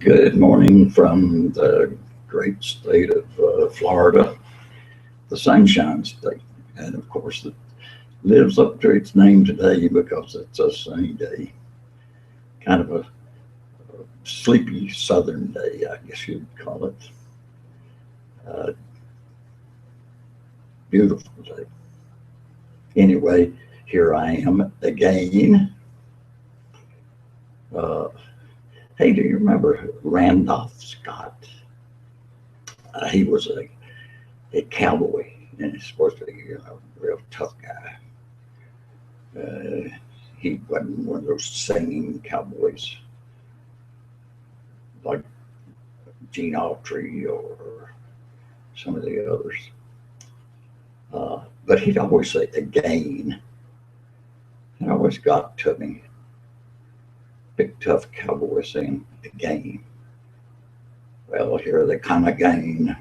Good morning from the great state of Florida, the Sunshine State. And of course, it lives up to its name today because it's a sunny day, kind of a sleepy southern day, I guess you'd call it. Uh, Beautiful day. Anyway, here I am again. Uh, hey, do you remember Randolph Scott? He was a cowboy, and he's supposed to be a real tough guy. He wasn't one of those singing cowboys like Gene Autry or some of the others. But he'd always say again. It always got to me. Big tough cowboy saying again. Well, here they come again.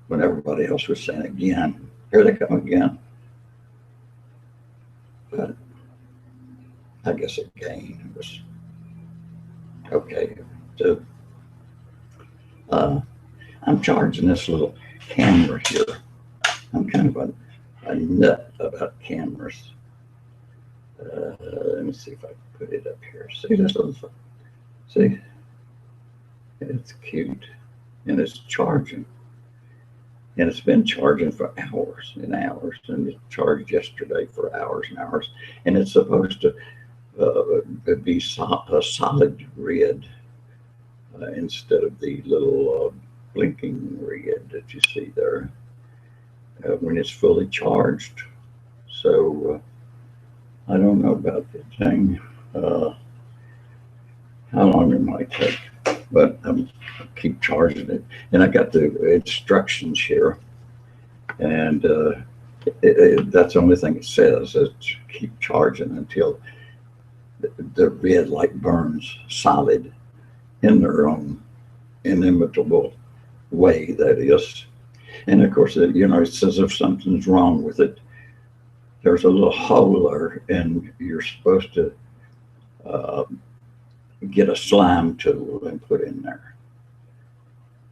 When everybody else was saying again, here they come again. But I guess again was okay. So I'm charging this little camera here. I'm kind of a nut about cameras. Let me see if I can put it up here. See this little thing? See? It's cute. And it's charging. And it's been charging for hours and hours. And it charged yesterday for hours and hours. And it's supposed to be a solid red instead of the little blinking red that you see there when it's fully charged. So I don't know about the thing, how long it might take, but I'll keep charging it. And I got the instructions here, and that's the only thing it says is to keep charging until the red light burns solid in their own inimitable way, that is. And of course, it says if something's wrong with it, there's a little hole there, and you're supposed to get a slime tool and put in there.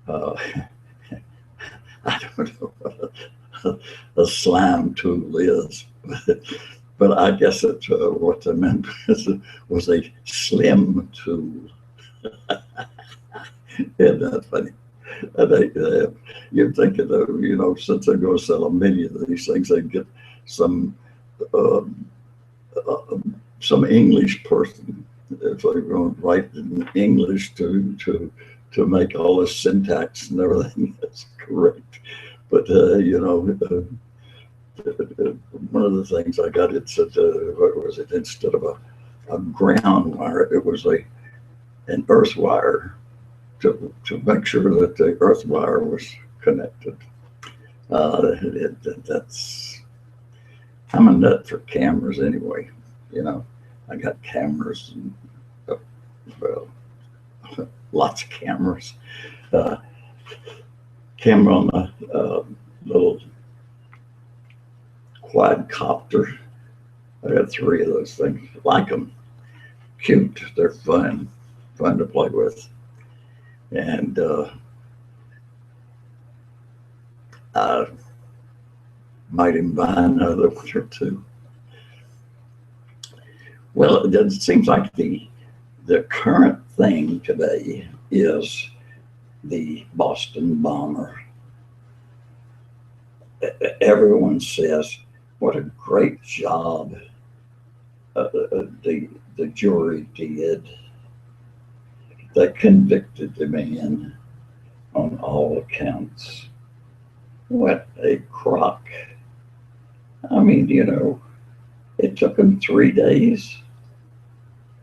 I don't know what a slime tool is, but I guess it's what they meant was a slim tool. Isn't that funny? You're thinking of, since they're going to sell a million of these things, they get some English person, if they're going to write in English to make all the syntax and everything that's correct. But one of the things I got, it said, what was it? Instead of a ground wire, it was an earth wire to make sure that the earth wire was connected. I'm a nut for cameras anyway. I got cameras, and, well, lots of cameras. Camera on a little quadcopter. I got 3 of those things. Like them. Cute. They're fun to play with. And I might even buy another one or 2. Well, it seems like the current thing today is the Boston bomber. Everyone says what a great job the jury did. They convicted the man on all accounts. What a crock. I mean, it took them 3 days.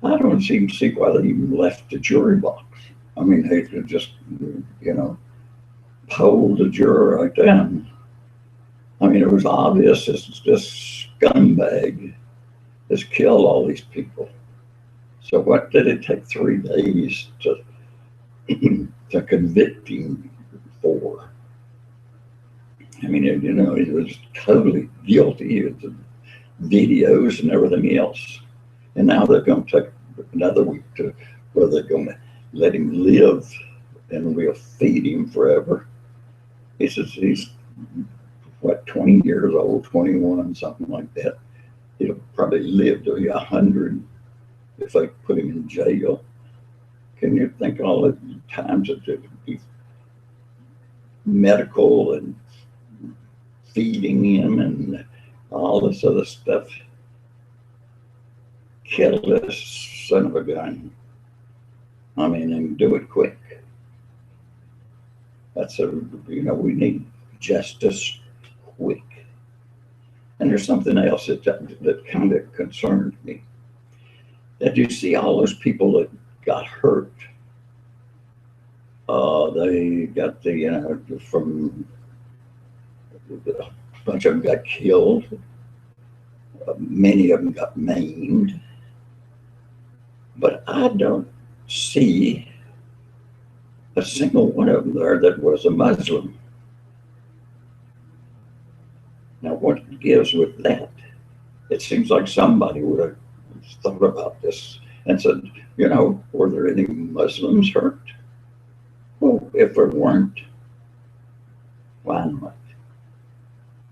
I don't even see why they even left the jury box. I mean, they could just, poll the juror right then. I mean, it was obvious this scumbag has killed all these people. So what did it take 3 days to convict him for? I mean, he was totally guilty of the videos and everything else. And now they're going to take another week to Well, they're going to let him live and we'll feed him forever. He says he's, what, 20 years old, 21, something like that. He'll probably live to be 100 if they put him in jail. Can you think all the times that there would be medical and feeding him and all this other stuff? Kill this son of a gun. I mean, and do it quick. That's we need justice quick. And there's something else that kind of concerned me. That you see all those people that got hurt. They got from a bunch of them got killed. Many of them got maimed. But I don't see a single one of them there that was a Muslim. Now, what gives with that? It seems like somebody would have thought about this and said, were there any Muslims hurt? Well, if there weren't, why not?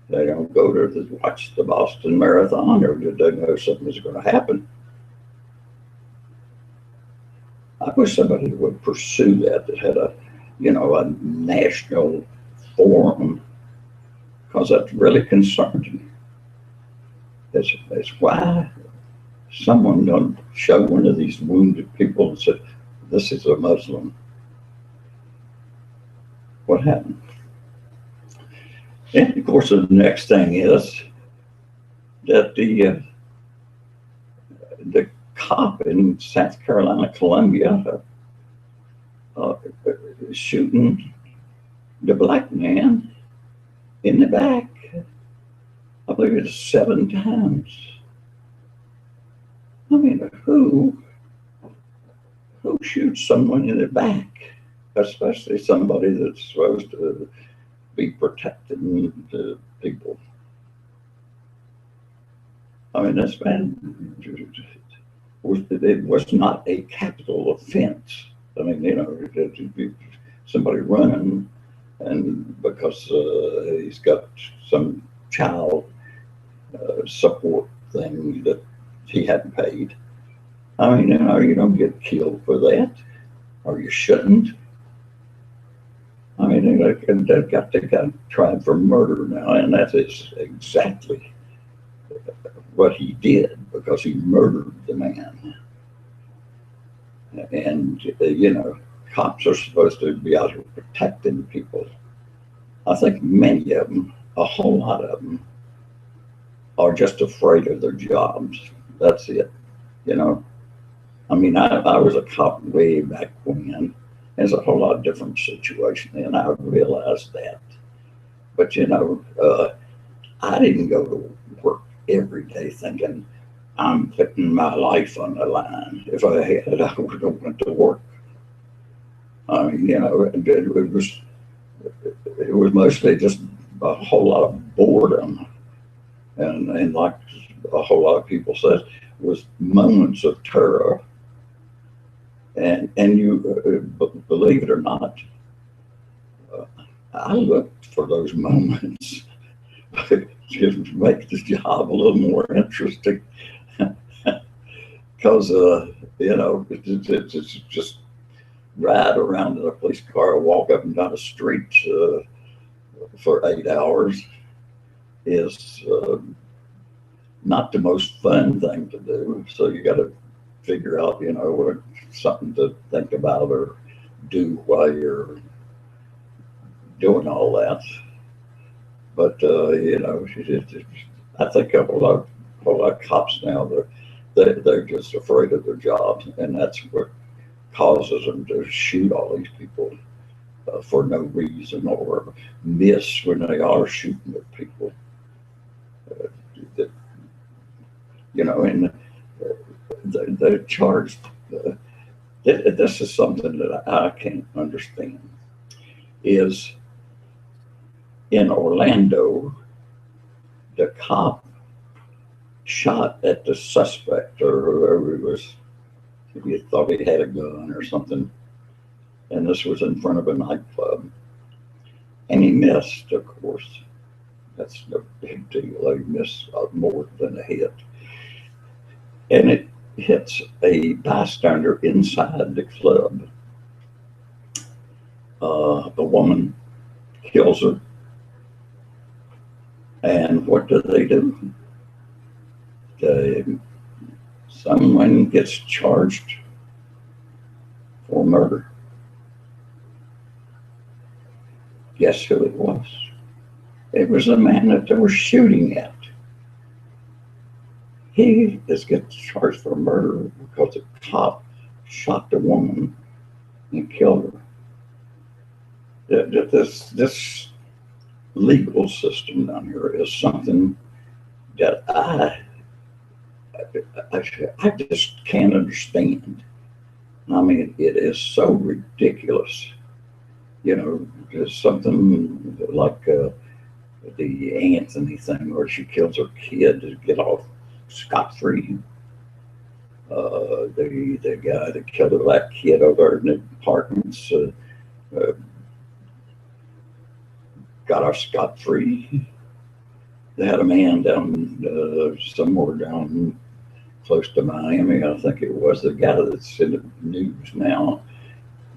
They don't go to watch the Boston Marathon, or did they know something was going to happen? I wish somebody would pursue that had a national forum, because that really concerns me. It's why someone don't show one of these wounded people and said, this is a Muslim. What happened? And of course, the next thing is that the cop in South Carolina, Columbia, shooting the black man in the back. I believe it's 7 times. I mean, who shoots someone in the back, especially somebody that's supposed to be protecting the people? I mean, this man, it was not a capital offense. I mean, somebody running, and because he's got some child support thing that he hadn't paid. I mean, you don't get killed for that, or you shouldn't. I mean, they got tried for murder now, and that is exactly what he did, because he murdered the man. And cops are supposed to be out here protecting people. I think many of them, a whole lot of them, are just afraid of their jobs. That's it. I mean, I was a cop way back when. There's a whole lot different situation, and I realized that. But I didn't go to work every day thinking I'm putting my life on the line. If I had, I would have went to work. I mean, it was mostly just a whole lot of boredom, and like a whole lot of people said, was moments of terror. And you believe it or not, I looked for those moments to make the job a little more interesting. Because it's just ride around in a police car, walk up and down the street for 8 hours is not the most fun thing to do. So you got to figure out, something to think about or do while you're doing all that. But I think a whole lot of cops now, they're just afraid of their jobs, and that's what causes them to shoot all these people for no reason, or miss when they are shooting at people. And they're charged. This is something that I can't understand. Is in Orlando, the cop shot at the suspect, or whoever he was, You thought he had a gun or something. And this was in front of a nightclub. And he missed, of course. That's no big deal. He missed more than a hit. And it hits a bystander inside the club. The woman kills her. And what do? Someone gets charged for murder. Guess who it was? It was the man that they were shooting at. He gets charged for murder because a cop shot the woman and killed her. This legal system down here is something that I just can't understand. I mean, it is so ridiculous. You know, there's something like the Anthony thing where she kills her kid to get off scot-free. The guy that killed a black kid over in the apartments got off scot-free. They had a man down somewhere down close to Miami, I think it was, the guy that's in the news now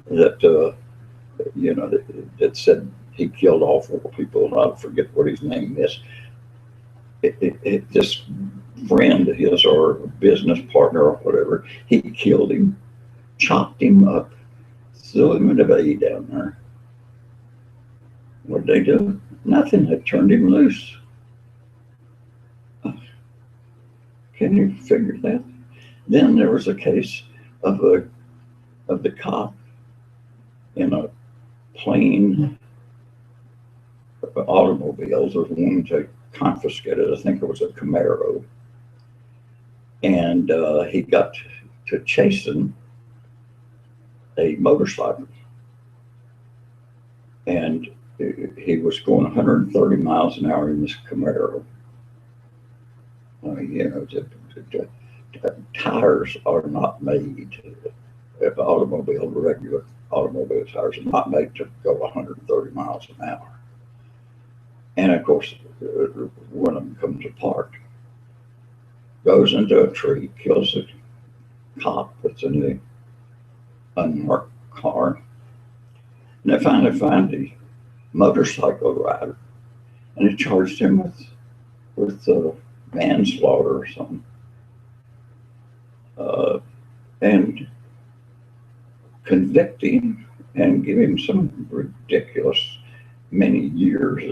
that that said he killed all 4 people. I forget what his name is. This friend of his or business partner or whatever, he killed him, chopped him up, threw him in the bay down there. What did they do? Nothing. They turned him loose. Can you figure that? Then there was a case of the cop in a plane automobiles. There was one they confiscated. I think it was a Camaro, and he got to chasing a motorcycle, and he was going 130 miles an hour in this Camaro. The tires are not made. Regular automobile tires are not made to go 130 miles an hour. And of course, one of them comes apart, goes into a tree, kills a cop that's in the unmarked car. And they finally find the motorcycle rider, and they charged him with manslaughter or something, and convict him and give him some ridiculous many years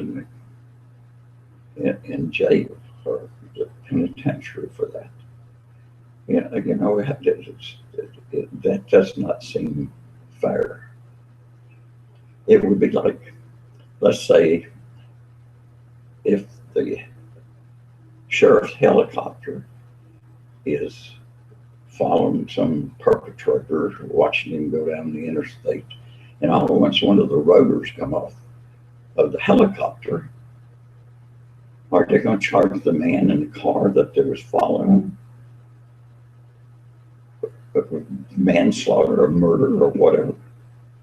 in jail or the penitentiary for that. That does not seem fair. It would be like, let's say, if the sheriff's helicopter is following some perpetrator, watching him go down the interstate, and all at once one of the rotors come off of the helicopter. Are they going to charge the man in the car that they was following manslaughter or murder or whatever?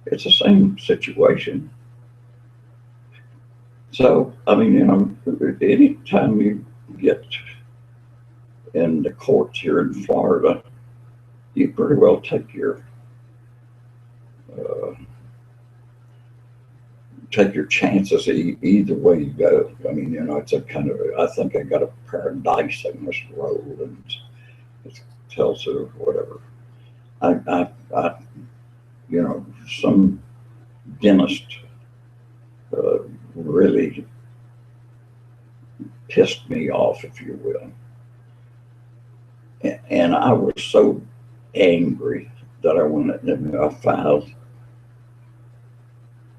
It's the same situation. So, I mean, anytime you get in the courts here in Florida, you pretty well take your chances either way you go. I mean, it's a kind of, I think I got a pair of dice I must roll, and it tells her whatever. Some dentist really pissed me off, if you will. And I was so angry that I went and I filed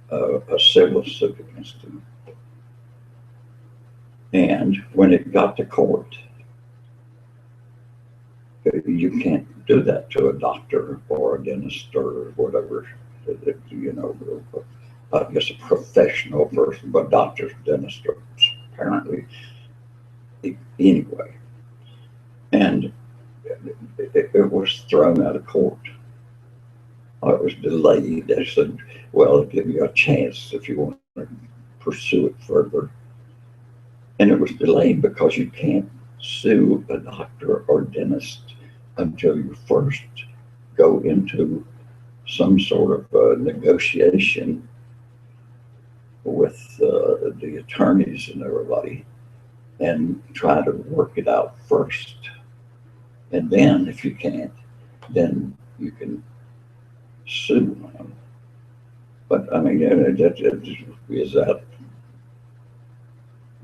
a civil suit against him. And when it got to court, you can't do that to a doctor or a dentist or whatever, I guess a professional person, but doctors, dentists are apparently anyway. And it was thrown out of court. Or it was delayed. They said, well, I'll give you a chance if you want to pursue it further. And it was delayed because you can't sue a doctor or dentist until you first go into some sort of negotiation with the attorneys and everybody and try to work it out first. And then, if you can't, then you can sue them. But I mean, is that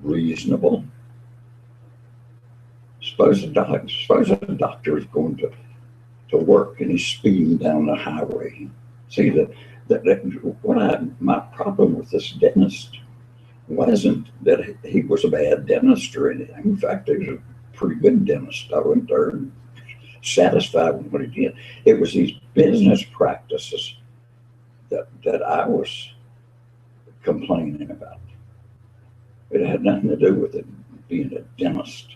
reasonable? Suppose a doctor is going to work and he's speeding down the highway. See, my problem with this dentist wasn't that he was a bad dentist or anything. In fact, he was a pretty good dentist. I went there and satisfied with what he did. It was these business practices that I was complaining about. It had nothing to do with it being a dentist.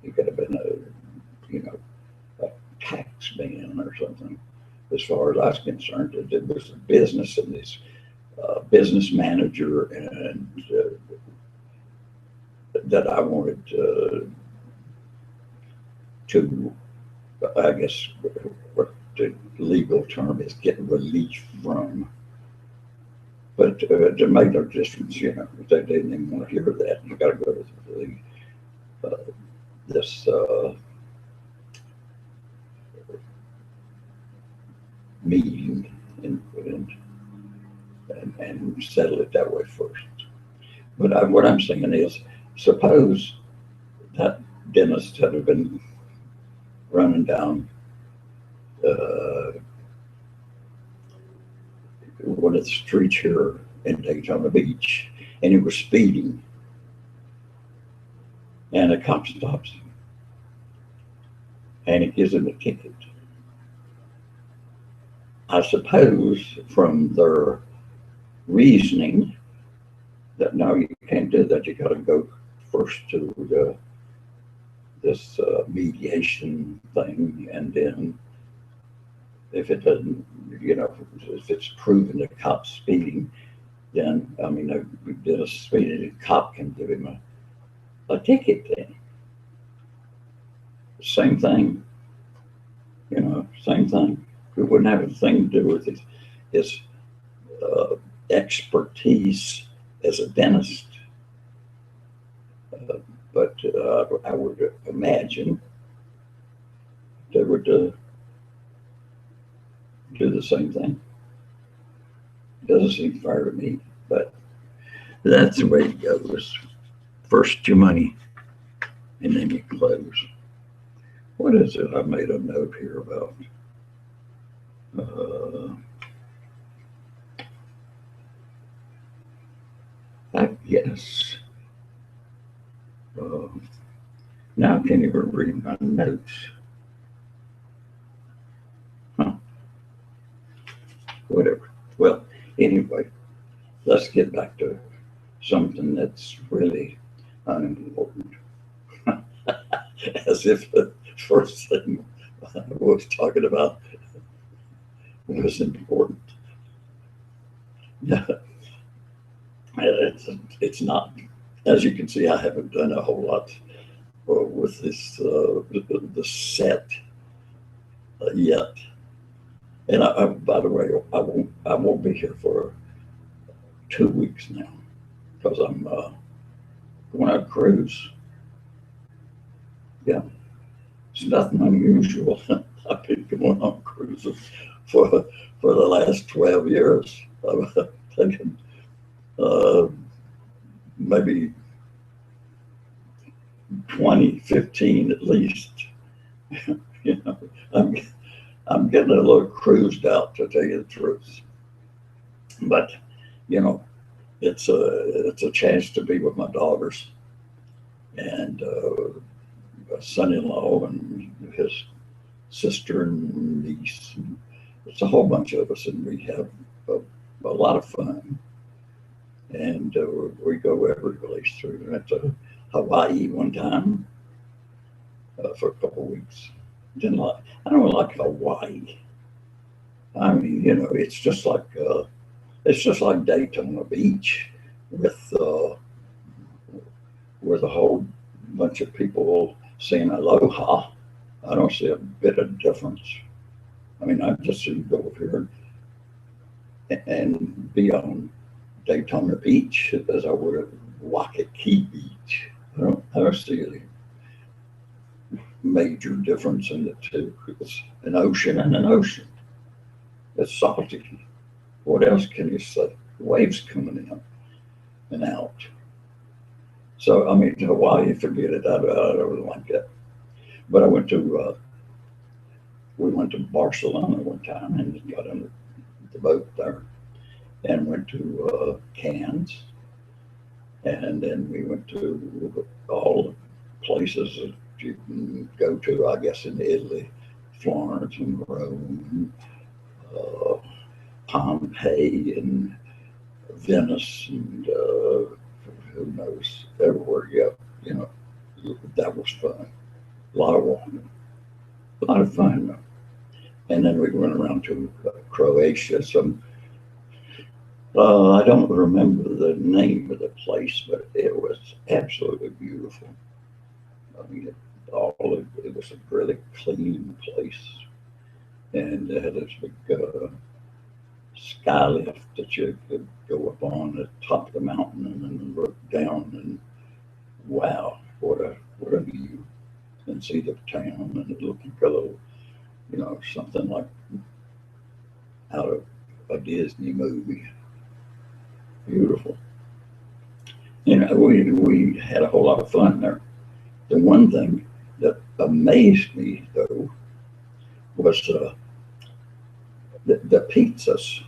He could have been a tax man or something. As far as I was concerned, it was a business, and this business manager and that I wanted to, I guess, what the legal term is, get relief from. But it made no difference, they didn't even want to hear that. You got to go to this meeting and settle it that way first. But what I'm saying is, suppose that dentist had been running down one of the streets here in Daytona Beach, and he was speeding, and a cop stops him, and he gives him a ticket. I suppose from their reasoning that no, you can't do that. You got to go first to this mediation thing, and then if it doesn't, if it's proven the cop's speeding, then I mean, a speeding cop can give him a ticket. Then same thing, same thing. It wouldn't have a thing to do with his expertise as a dentist. But I would imagine they would do the same thing. It doesn't seem fair to me, but that's the way it goes. First your money, and then you close. What is it? I made a note here about. I guess. Now I can't even read my notes. Huh. Whatever. Well, anyway, let's get back to something that's really unimportant. As if the first thing I was talking about was important. Yeah, it's not. As you can see, I haven't done a whole lot with this the set yet. And by the way, I won't be here for 2 weeks now because I'm going on a cruise. Yeah, it's nothing unusual. I've been going on cruises for the last 12 years. I'm thinking maybe 20, 15 at least. I'm getting a little cruised out, to tell you the truth. But it's a chance to be with my daughters and a son-in-law and his sister and niece. And it's a whole bunch of us, and we have a lot of fun. And we go every place through. We went to Hawaii one time for a couple of weeks. Didn't like. I don't like Hawaii. I mean, you know, it's just like Daytona Beach with with a whole bunch of people saying aloha. I don't see a bit of difference. I mean, I just see go over here and be on Daytona Beach as I would at Waikiki Beach. I don't see a major difference in the two. It's an ocean and an ocean. It's salty. What else can you say? Waves coming in and out. So I mean, Hawaii, forget it. I don't like that. But we went to Barcelona one time and got on the boat there and went to Cannes, and then we went to all the places that you can go to, I guess, in Italy, Florence and Rome, uh, Pompeii and Venice, and who knows, everywhere you go. You know, that was fun. A lot of walking, a lot of fun. And then we went around to Croatia. I don't remember the name of the place, but it was absolutely beautiful. I mean, it was a really clean place, and it had this big sky lift that you could go up on the top of the mountain and then look down, and wow, what a view! And see the town, and it looked like a little, you know, something like out of a Disney movie. Beautiful. You know, we had a whole lot of fun there. The one thing that amazed me though was the pizzas.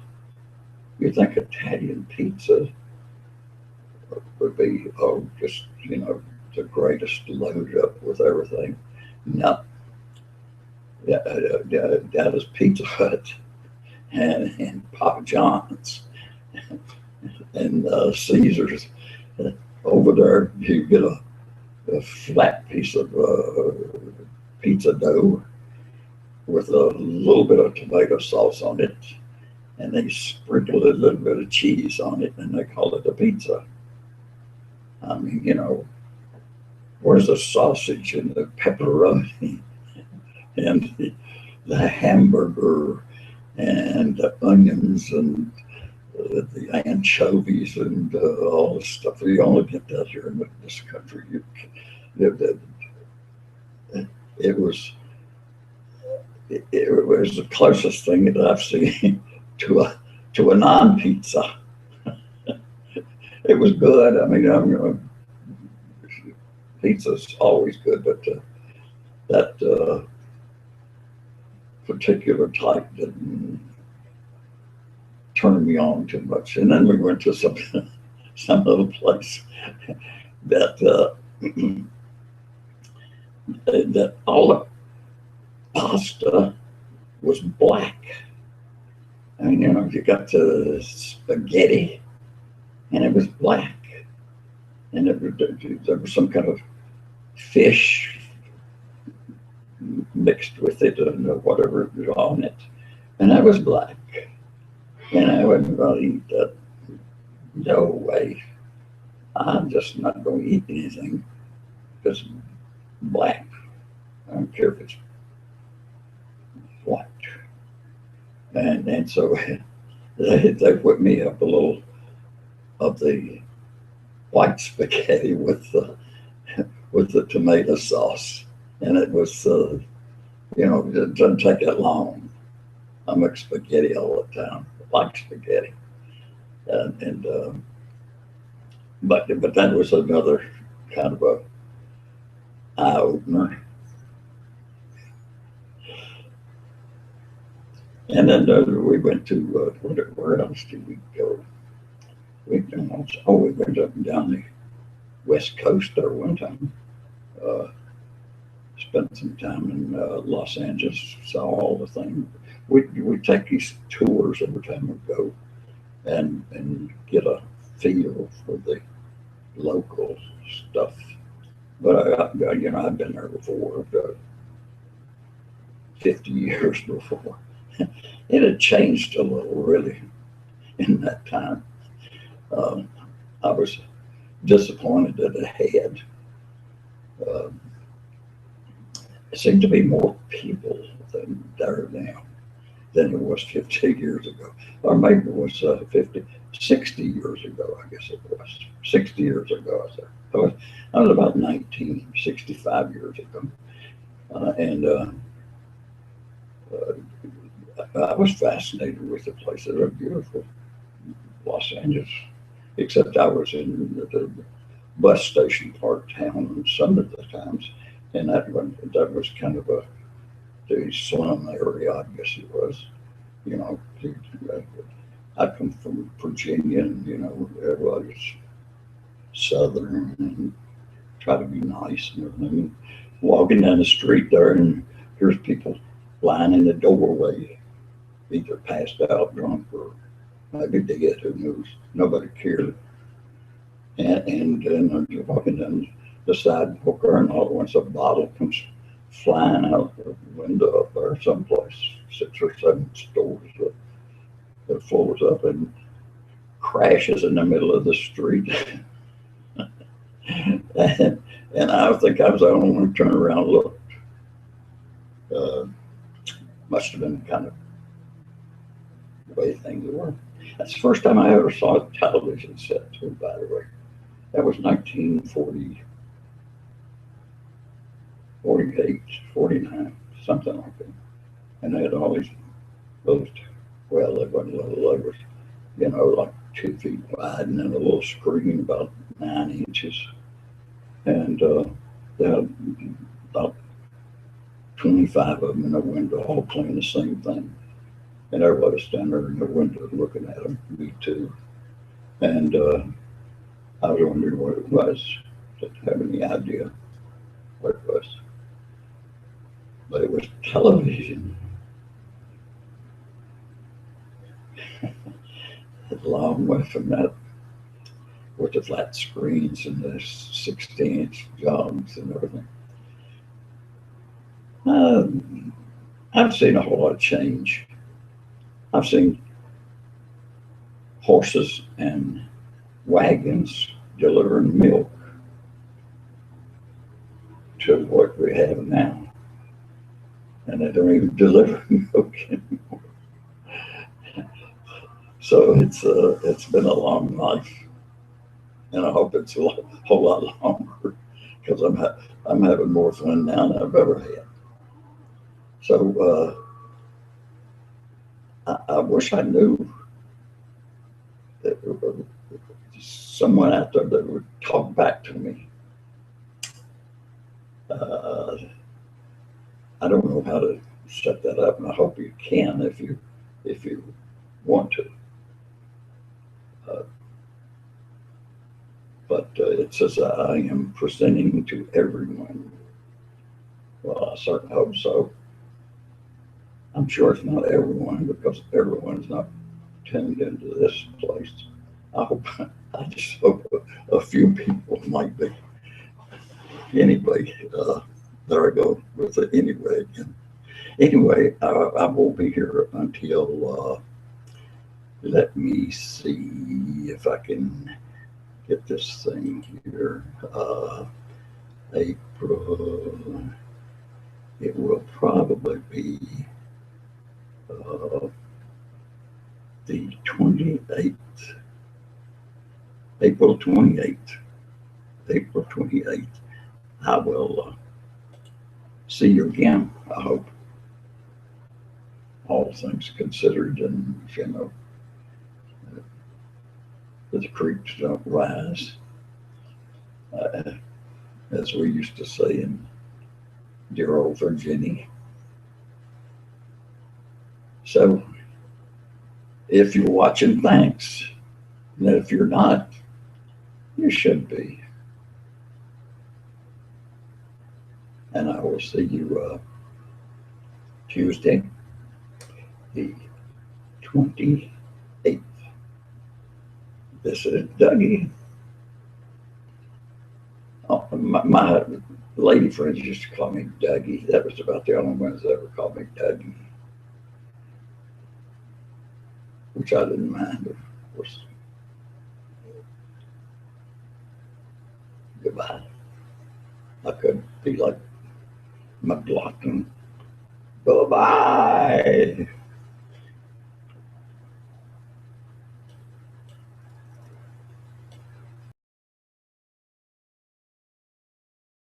You think Italian pizza would be, oh, just, you know, the greatest, loaded up with everything. No, that is Pizza Hut and Papa John's and Caesars. Over there, you get a flat piece of pizza dough with a little bit of tomato sauce on it, and they sprinkle a little bit of cheese on it, and they call it a pizza. I mean, you know, where's the sausage and the pepperoni and the hamburger and the onions and the anchovies and all this stuff? You only get that here in this country. It, it was it was the closest thing that I've seen to a non pizza. It was good. I mean, pizza's always good, but that particular type didn't turn me on too much. And then we went to some little place that that all the pasta was black. I mean, you know, you got the spaghetti, and it was black, and there was some kind of fish mixed with it, or whatever was on it, and that was black. And I wouldn't really eat that. No way. I'm just not going to eat anything that's black. I don't care if it's white. And so they put me up a little of the white spaghetti with the tomato sauce, and it was you know, it doesn't take that long. I make spaghetti all the time. I like spaghetti, and but that was another kind of a eye opener. And then we went to where else did we go? We went up and down the west coast there one time. Uh, Spent some time in Los Angeles, saw all the things. We take these tours every time we go, and get a feel for the local stuff. But you know, I've been there before. 50 years before. It had changed a little, really, in that time. Um, I was disappointed that it had. Uh, it seemed to be more people than there now than it was 50 years ago. Or maybe it was 60 years ago, I guess it was. 60 years ago, I was about 19, 65 years ago. And I was fascinated with the place. It was beautiful, Los Angeles, except I was in the bus station part of town some of the times, and that was kind of the slum area, I guess it was. You know, I come from Virginia, and everybody's southern and try to be nice and everything. Walking down the street there, and here's people lying in the doorway, either passed out, drunk, or maybe dead. Who knows? Nobody cared. And you're walking down the sidewalk there, and all at once a bottle comes flying out the window up there someplace, 6 or 7 stores that floors up and crashes in the middle of the street. and I think I was the only one to turn around and look. Uh, must have been kind of the way things were. That's the first time I ever saw a television set, too, by the way. That was 1940, 48, 49, something like that. And they had all those, well, they weren't little, they was, like 2 feet wide, and then a little screen about 9 inches. And they had about 25 of them in the window, all playing the same thing. And everybody was standing there in the window looking at them, me too. And I was wondering what it was. Didn't have any idea what it was. But it was television. A long way from that, with the flat screens and the 60-inch jobs and everything. I've seen a whole lot of change. I've seen horses and wagons delivering milk to what we have now, and they don't even deliver milk anymore. So it's been a long life, and I hope it's a whole lot longer, because I'm having more fun now than I've ever had. So I wish I knew that someone out there that would talk back to me. I don't know how to set that up, and I hope you can if you want to. But it says I am presenting to everyone. Well, I certainly hope so. I'm sure it's not everyone, because everyone's not tuned into this place. I just hope a few people might be. Anyway, there I go with it anyway again. Anyway, I won't be here until, let me see if I can get this thing here. April, it will probably be the 28th, April 28th. April 28th. I will see you again, I hope. All things considered, and the creeks don't rise, as we used to say in dear old Virginia. So if you're watching, thanks. And if you're not, you should be. And I will see you Tuesday, the 28th. This is Douggie. Oh, my lady friends used to call me Douggie. That was about the only ones that ever called me Douggie, which I didn't mind, of course. Goodbye. I could be like McLaughlin. Bye-bye.